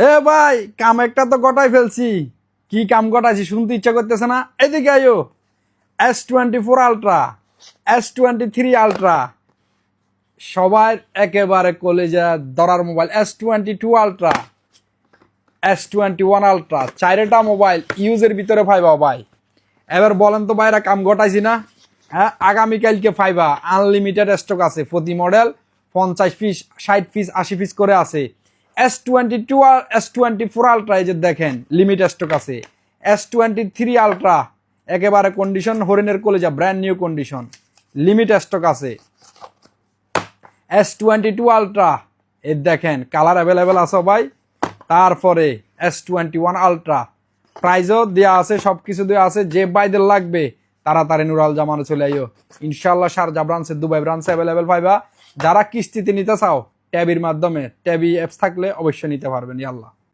এ ভাই কাম একটা তো গটাই ফেলছি। কি কাম গটাইছি শুনতে ইচ্ছা করতেছে না? এদিকে আইও। S24 আলট্রা, S23 আলট্রা, সবার একেবারে কলেজা ধরার mobile. S22 ultra, S21 ultra, চারটা মোবাইল ইউজের ভিতরে পাইবা ভাই। এবার বলেন তো ভাইরা কাম গটাইছি না? হ্যাঁ, আগামীকালকে পাইবা। আনলিমিটেড স্টক আছে, প্রতি মডেল 50 পিস, 60 পিস, 80 পিস করে আছে। S22 আর S24 আলট্রা এই যে দেখেন লিমিট স্টক আছে। S23 আলট্রা একেবারে কন্ডিশন হরিণের কলেজা, brand new condition, limit stock আছে। S22 আলট্রা এর দেখেন কালার অ্যাভেলেবেল আছে ভাই। তারপরে S21 আলট্রা প্রাইজও দেওয়া আছে, সবকিছু দেওয়া আছে। যে বাইদের লাগবে তাড়াতাড়ি নুরাল জামানে চলে আইও। ইনশাল্লাহ শারজা ব্রাঞ্চে, দুবাই ব্রাঞ্চে অ্যাভেলেবেল পাইবা। যারা কিস্তিতে নিতে চাও ট্যাবির মাধ্যমে, ট্যাবি অ্যাপস থাকলে অবশ্যই নিতে পারবেন। ইয়াল্লাহ।